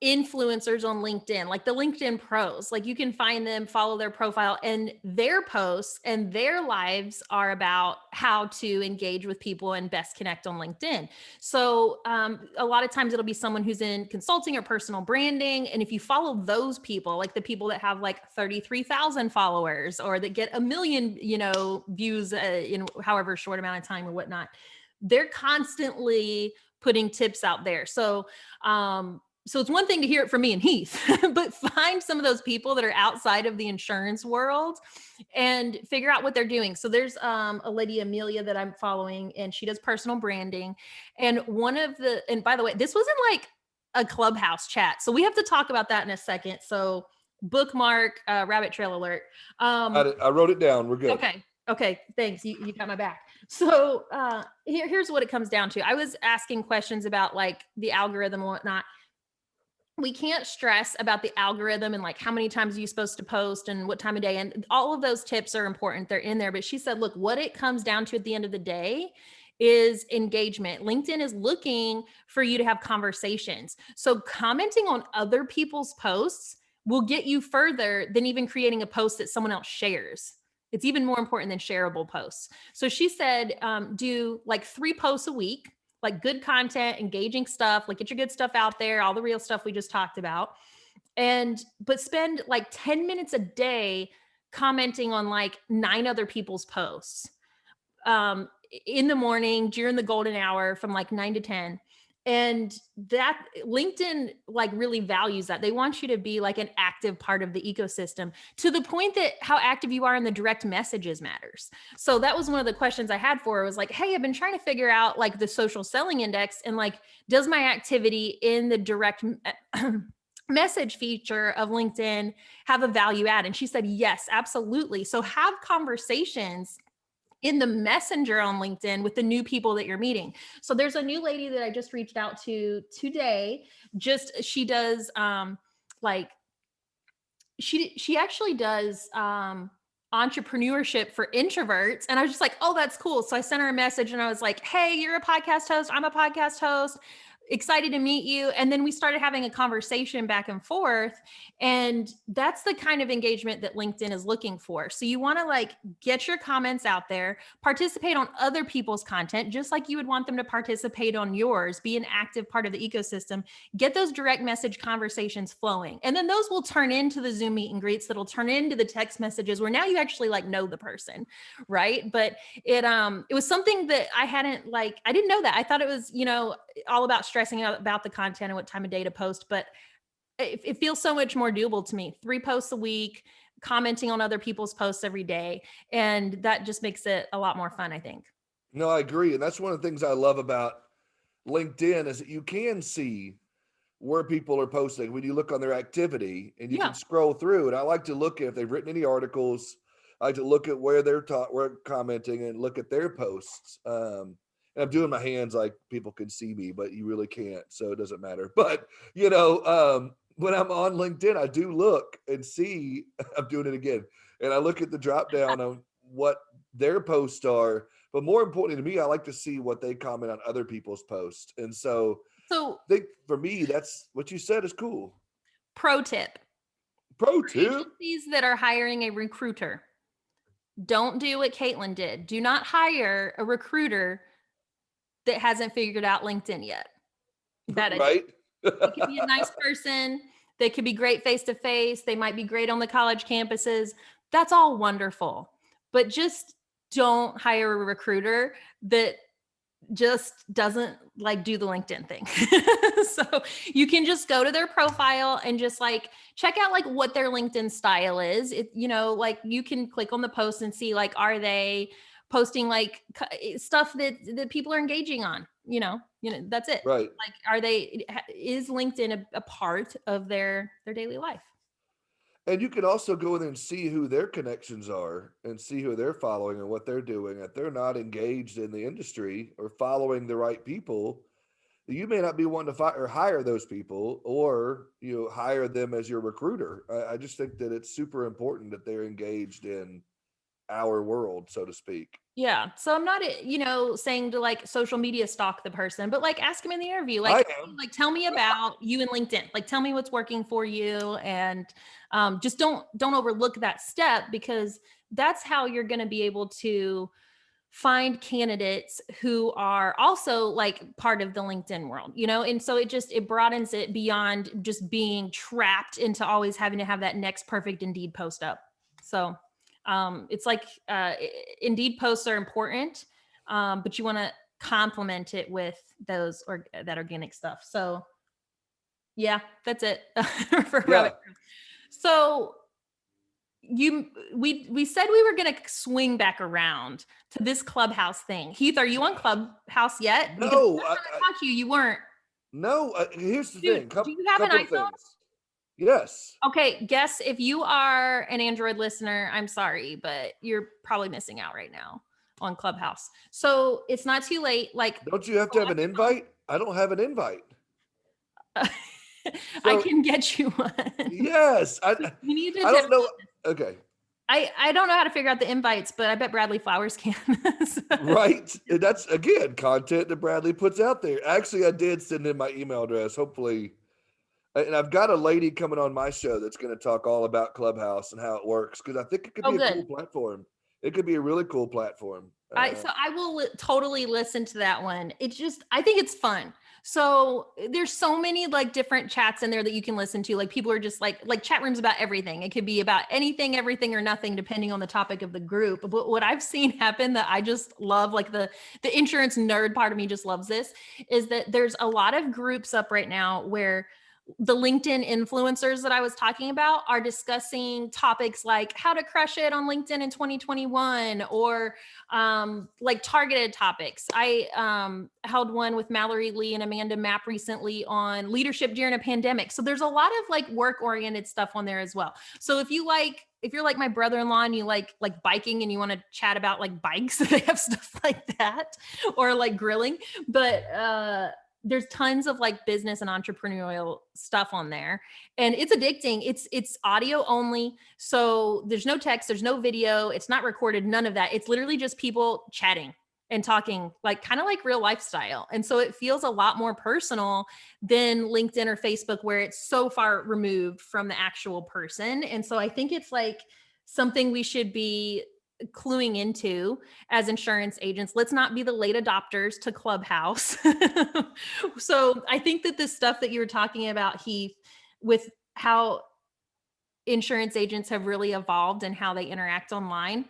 A: influencers on LinkedIn, like the LinkedIn pros. Like you can find them, follow their profile, and their posts and their lives are about how to engage with people and best connect on LinkedIn. So a lot of times it'll be someone who's in consulting or personal branding. And if you follow those people, like the people that have like 33,000 followers or that get 1 million, views in however short amount of time or whatnot, they're constantly putting tips out there. So it's one thing to hear it from me and Heath, but find some of those people that are outside of the insurance world and figure out what they're doing. So there's a lady, Amelia, that I'm following, and she does personal branding. And and by the way, this was in like a Clubhouse chat. So we have to talk about that in a second. So bookmark, rabbit trail alert.
B: I wrote it down. We're good.
A: Okay. Thanks. You got my back. So here's what it comes down to. I was asking questions about like the algorithm and whatnot. We can't stress about the algorithm and like how many times are you supposed to post and what time of day. And all of those tips are important. They're in there. But she said, look, what it comes down to at the end of the day is engagement. LinkedIn is looking for you to have conversations. So commenting on other people's posts will get you further than even creating a post that someone else shares. It's even more important than shareable posts. So she said, do like 3 posts a week, like good content, engaging stuff, like get your good stuff out there, all the real stuff we just talked about. But spend like 10 minutes a day commenting on like 9 other people's posts in the morning during the golden hour from like 9 to 10. And that LinkedIn like really values that. They want you to be like an active part of the ecosystem to the point that how active you are in the direct messages matters. So that was one of the questions I had for her, was like, hey, I've been trying to figure out like the social selling index and like, does my activity in the direct message feature of LinkedIn have a value add? And she said, yes, absolutely. So have conversations in the messenger on LinkedIn with the new people that you're meeting. So there's a new lady that I just reached out to today. She does she actually does entrepreneurship for introverts. And I was just like, oh, that's cool. So I sent her a message and I was like, hey, you're a podcast host. I'm a podcast host. Excited to meet you. And then we started having a conversation back and forth. And that's the kind of engagement that LinkedIn is looking for. So you want to like get your comments out there, participate on other people's content, just like you would want them to participate on yours, be an active part of the ecosystem, get those direct message conversations flowing. And then those will turn into the Zoom meet and greets that'll turn into the text messages where now you actually like know the person, right? But it was something that I didn't know that. I thought it was, all about stressing out about the content and what time of day to post, but it feels so much more doable to me. 3 posts a week, commenting on other people's posts every day. And that just makes it a lot more fun, I think.
B: No, I agree. And that's one of the things I love about LinkedIn is that you can see where people are posting when you look on their activity and you can scroll through. And I like to look at if they've written any articles. I like to look at where they're commenting and look at their posts. And I'm doing my hands like people can see me, but you really can't, so it doesn't matter. But, when I'm on LinkedIn, I do look and see, I'm doing it again. And I look at the drop down on what their posts are. But more importantly to me, I like to see what they comment on other people's posts. And so I think for me, that's what you said is cool.
A: Pro tip. Agencies that are hiring a recruiter, don't do what Katlyn did. Do not hire a recruiter that hasn't figured out LinkedIn yet.
B: Right?
A: They could be a nice person. They could be great face-to-face. They might be great on the college campuses. That's all wonderful. But just don't hire a recruiter that just doesn't like do the LinkedIn thing. So you can just go to their profile and just like check out like what their LinkedIn style is. Like you can click on the post and see like, are they posting like stuff that people are engaging on, that's it.
B: Right.
A: Like, is LinkedIn a part of their daily life?
B: And you can also go in and see who their connections are and see who they're following and what they're doing. If they're not engaged in the industry or following the right people, you may not be wanting to hire those people or hire them as your recruiter. I just think that it's super important that they're engaged in our world, so to speak.
A: Yeah. So I'm not, saying to like social media stalk the person, but like ask them in the interview,
B: I
A: like,
B: am.
A: like tell me about you in LinkedIn. Like tell me what's working for you, and just don't overlook that step, because that's how you're going to be able to find candidates who are also like part of the LinkedIn world, and so it broadens it beyond just being trapped into always having to have that next perfect Indeed post up. So it's like Indeed posts are important, but you want to complement it with those or that organic stuff. So yeah, that's it for
B: Yeah.
A: rabbit. So we said we were going to swing back around to this Clubhouse thing. Heath, are you on Clubhouse yet? Because
B: No,
A: last time I talked to you, you weren't.
B: no. Here's the
A: Dude,
B: thing.
A: do you have an
B: Couple of
A: iPhone?
B: things. Yes.
A: Okay, guess if you are an Android listener, I'm sorry, but you're probably missing out right now on Clubhouse. So it's not too late. Like,
B: Don't you have to have an invite? I don't have an invite.
A: I
B: So
A: can get you one.
B: yes, I
A: You need to.
B: I don't know. Okay.
A: I don't know how to figure out the invites, but I bet Bradley Flowers can. So-
B: Right. And that's again content that Bradley puts out there. Actually, I did send in my email address. Hopefully, and I've got a lady coming on my show that's going to talk all about Clubhouse and how it works, because I think it could
A: Oh,
B: be a
A: good.
B: cool platform. It could be a really cool platform.
A: So I will totally listen to that one. I think it's fun. So there's so many like different chats in there that you can listen to. Like people are just like chat rooms about everything. It could be about anything, everything, or nothing, depending on the topic of the group. But what I've seen happen that I just love, like the insurance nerd part of me just loves this, is that there's a lot of groups up right now where the LinkedIn influencers that I was talking about are discussing topics like how to crush it on LinkedIn in 2021, or like targeted topics. I held one with Mallory Lee and Amanda Mapp recently on leadership during a pandemic. So there's a lot of like work oriented stuff on there as well. So if you're like my brother-in-law and you like biking and you want to chat about like bikes, they have stuff like that, or like grilling. But there's tons of like business and entrepreneurial stuff on there, and it's addicting. It's audio only. So there's no text, there's no video, it's not recorded, none of that. It's literally just people chatting and talking, like kind of like real lifestyle. And so it feels a lot more personal than LinkedIn or Facebook, where it's so far removed from the actual person. And so I think it's like something we should be cluing into as insurance agents. Let's not be the late adopters to Clubhouse. So I think that this stuff that you were talking about, Heath, with how insurance agents have really evolved and how they interact online,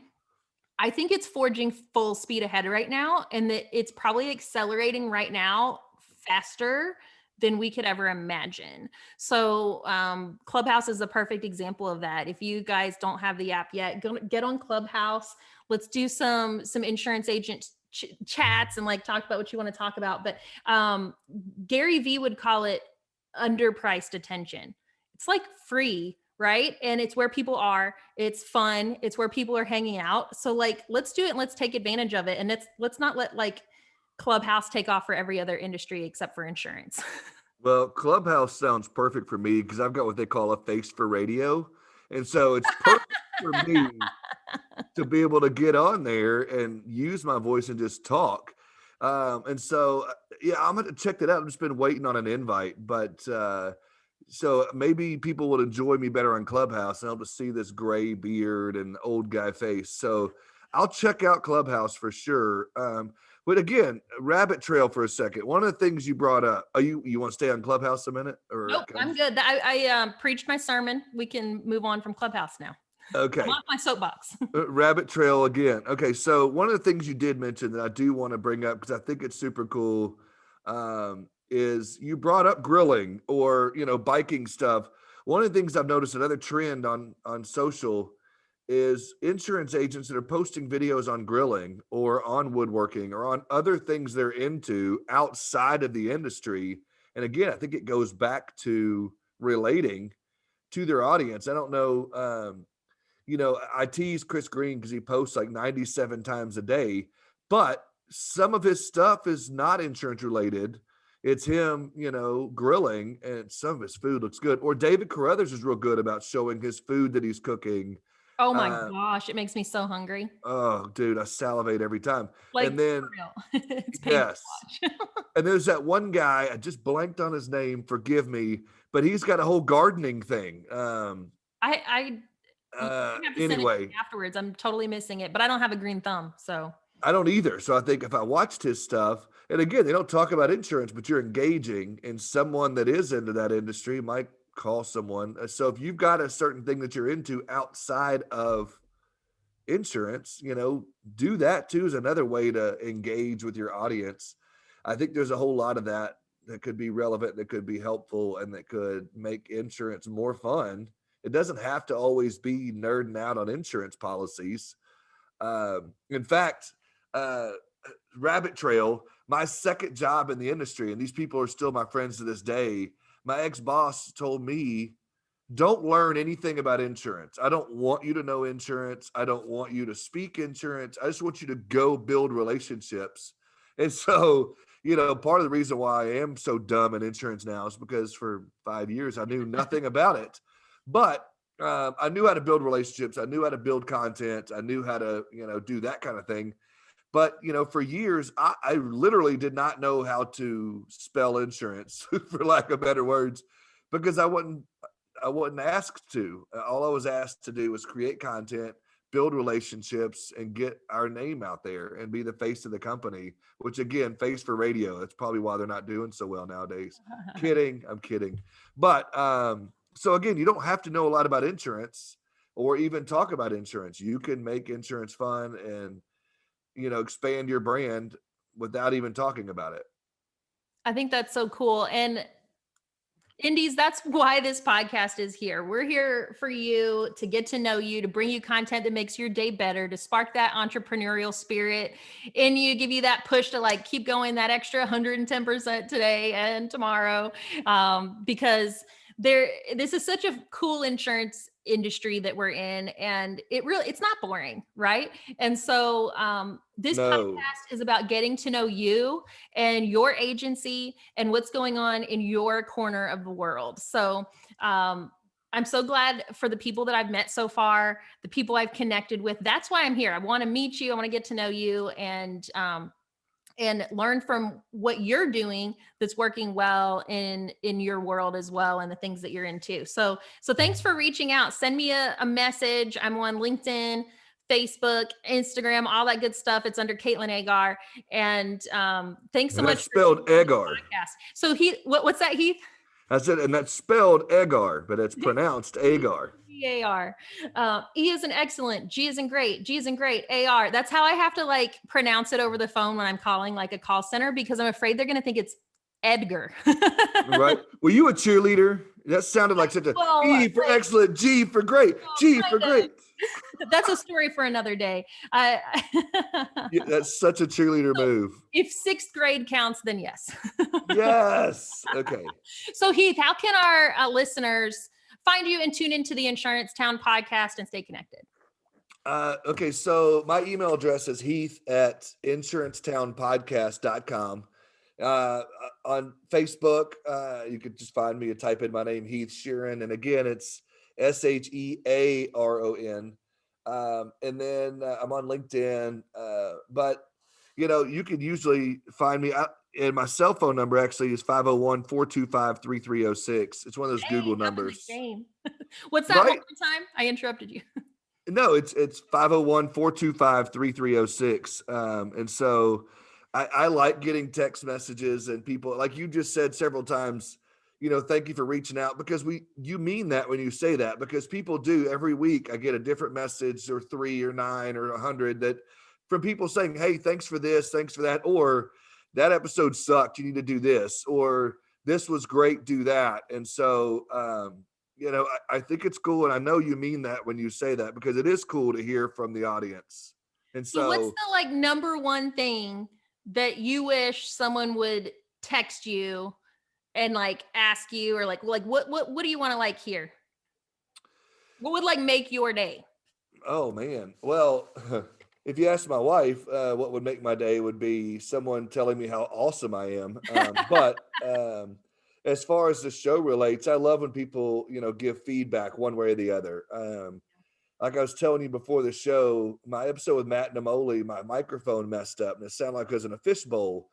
A: I think it's forging full speed ahead right now, and that it's probably accelerating right now faster than we could ever imagine. So Clubhouse is a perfect example of that. If you guys don't have the app yet, get on Clubhouse. Let's do some insurance agent chats and like talk about what you want to talk about. But Gary Vee would call it underpriced attention. It's like free, right? And it's where people are. It's fun. It's where people are hanging out. So like, let's do it and let's take advantage of it. And let's not let like Clubhouse take off for every other industry except for insurance.
B: Well, Clubhouse sounds perfect for me because I've got what they call a face for radio. And so it's perfect for me to be able to get on there and use my voice and just talk. And so, yeah, I'm going to check that out. I've just been waiting on an invite, but so maybe people will enjoy me better on Clubhouse and I'll just see this gray beard and old guy face. So I'll check out Clubhouse for sure. But again, rabbit trail for a second. One of the things you brought up, you want to stay on Clubhouse a minute? Or
A: nope, I'm good. I preached my sermon. We can move on from Clubhouse now.
B: Okay.
A: I'm off my soapbox.
B: Rabbit trail again. Okay, so one of the things you did mention that I do want to bring up because I think it's super cool is you brought up grilling or biking stuff. One of the things I've noticed, another trend on social, is insurance agents that are posting videos on grilling or on woodworking or on other things they're into outside of the industry. And again, I think it goes back to relating to their audience. I don't know. I tease Chris Green because he posts like 97 times a day, but some of his stuff is not insurance related. It's him, grilling, and some of his food looks good. Or David Carruthers is real good about showing his food that he's cooking.
A: Oh my
B: Uh,
A: gosh, it makes me so hungry.
B: oh, dude, I salivate every time.
A: Like,
B: And
A: for
B: then,
A: real. It's painful
B: yes.
A: to watch.
B: And there's that one guy, I just blanked on his name, forgive me, but he's got a whole gardening thing.
A: I you have to send it to me
B: Anyway,
A: afterwards. I'm totally missing it, but I don't have a green thumb, so
B: I don't either. So I think if I watched his stuff, and again, they don't talk about insurance, but you're engaging, and someone that is into that industry might call someone. So if you've got a certain thing that you're into outside of insurance, do that too is another way to engage with your audience. I think there's a whole lot of that that could be relevant, that could be helpful, and that could make insurance more fun. It doesn't have to always be nerding out on insurance policies. In fact, uh, Rabbit Trail, my second job in the industry, and these people are still my friends to this day. My ex-boss told me, don't learn anything about insurance. I don't want you to know insurance. I don't want you to speak insurance. I just want you to go build relationships. And so, part of the reason why I am so dumb in insurance now is because for 5 years I knew nothing about it. But I knew how to build relationships. I knew how to build content. I knew how to, do that kind of thing. But, for years, I literally did not know how to spell insurance, for lack of better words, because I wasn't asked to. All I was asked to do was create content, build relationships, and get our name out there and be the face of the company, which again, face for radio. That's probably why they're not doing so well nowadays. Kidding. I'm kidding. But so again, you don't have to know a lot about insurance or even talk about insurance. You can make insurance fun and, expand your brand without even talking about it.
A: I think that's so cool. And Indies, that's why this podcast is here. We're here for you, to get to know you, to bring you content that makes your day better, to spark that entrepreneurial spirit in you, give you that push to like keep going that extra 110% today and tomorrow. Because this is such a cool insurance industry that we're in, and it's not boring, right? And so this
B: No.
A: podcast is about getting to know you and your agency and what's going on in your corner of the world. So I'm so glad for the people that I've met so far, the people I've connected with. That's why I'm here. I want to meet you. I want to get to know you and learn from what you're doing that's working well in your world as well, and the things that you're into. So thanks for reaching out. Send me a message. I'm on LinkedIn, Facebook, Instagram, all that good stuff. It's under Katlyn Eggar. And thanks so
B: And
A: much.
B: that's spelled Eggar.
A: Podcast. So Heath, what's that, Heath?
B: I said, and that's spelled Eggar, but it's pronounced Agar.
A: AR. E is an excellent, G is in great, G is in great, AR. That's how I have to like pronounce it over the phone when I'm calling like a call center, because I'm afraid they're going to think it's Edgar.
B: Right? Were you a cheerleader? That sounded like such a E for excellent, G for great, G for great.
A: That's a story for another day.
B: Yeah, that's such a cheerleader move.
A: If sixth grade counts, then yes.
B: Yes. Okay.
A: So Heath, how can our listeners find you and tune into the Insurance Town podcast and stay connected?
B: Okay. So my email address is heath@insurancetownpodcast.com. On Facebook, you could just find me and type in my name, Heath Shearon. And again, it's SHEARON. And then I'm on LinkedIn. But, you can usually find me. And my cell phone number actually is 501-425-3306. It's one of those Google numbers.
A: What's that, right? One more time? I interrupted you.
B: No, it's 501-425-3306. And so I like getting text messages and people, like you just said several times, thank you for reaching out, because you mean that when you say that, because people do. Every week I get a different message, or 3 or 9 or 100, that from people saying, hey, thanks for this, thanks for that, or that episode sucked, you need to do this, or this was great, do that. And so, I think it's cool. And I know you mean that when you say that, because it is cool to hear from the audience. And so
A: what's the number one thing that you wish someone would text you and ask you, or what do you want to hear? What would make your day?
B: Oh man. Well, if you ask my wife, what would make my day would be someone telling me how awesome I am. But as far as the show relates, I love when people, give feedback one way or the other. like I was telling you before the show, my episode with Matt Namoli, my microphone messed up and it sounded like I was in a fishbowl.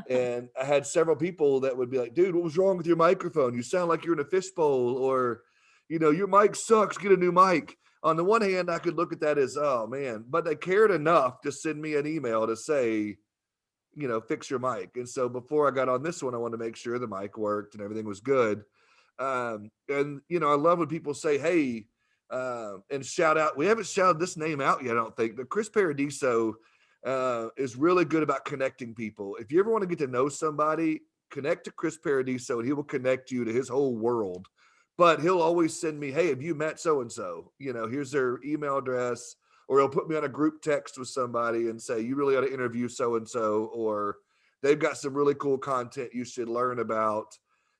B: And I had several people that would be like, dude, what was wrong with your microphone? You sound like you're in a fishbowl, or, your mic sucks, get a new mic. On the one hand, I could look at that as, oh man, but they cared enough to send me an email to say, fix your mic. And so before I got on this one, I wanted to make sure the mic worked and everything was good. And I love when people say, hey, and shout out, we haven't shouted this name out yet, I don't think, but Chris Paradiso is really good about connecting people. If you ever want to get to know somebody, connect to Chris Paradiso and he will connect you to his whole world. But he'll always send me, hey, have you met so-and-so? Here's their email address, or he'll put me on a group text with somebody and say, you really ought to interview so-and-so, or they've got some really cool content you should learn about.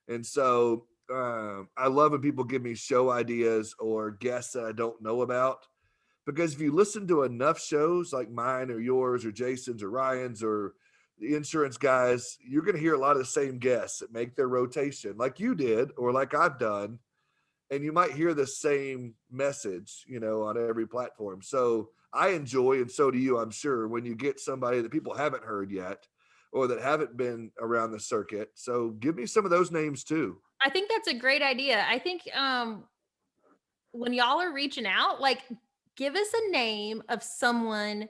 B: And so I love when people give me show ideas or guests that I don't know about, because if you listen to enough shows like mine or yours or Jason's or Ryan's or the insurance guys, you're going to hear a lot of the same guests that make their rotation like you did or like I've done. And you might hear the same message, on every platform. So I enjoy, and so do you, I'm sure, when you get somebody that people haven't heard yet or that haven't been around the circuit. So give me some of those names too.
A: I think that's a great idea. I think when y'all are reaching out, like, give us a name of someone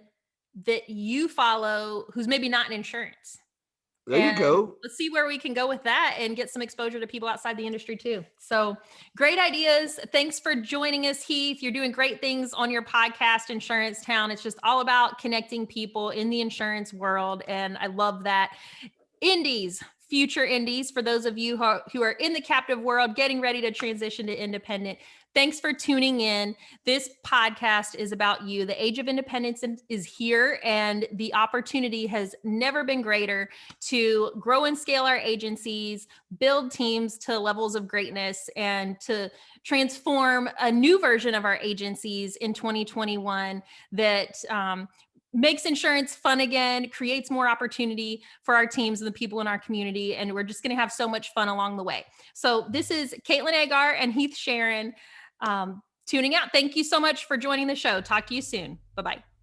A: that you follow who's maybe not in insurance.
B: There you go.
A: Let's see where we can go with that and get some exposure to people outside the industry too. So great ideas. Thanks for joining us, Heath. You're doing great things on your podcast, Insurance Town. It's just all about connecting people in the insurance world. And I love that. Indies, future indies, for those of you who are in the captive world, getting ready to transition to independent. Thanks for tuning in. This podcast is about you. The Age of Independence is here, and the opportunity has never been greater to grow and scale our agencies, build teams to levels of greatness, and to transform a new version of our agencies in 2021 that makes insurance fun again, creates more opportunity for our teams and the people in our community. And we're just going to have so much fun along the way. So this is Katlyn Eggar and Heath Shearon tuning out. Thank you so much for joining the show. Talk to you soon. Bye-bye.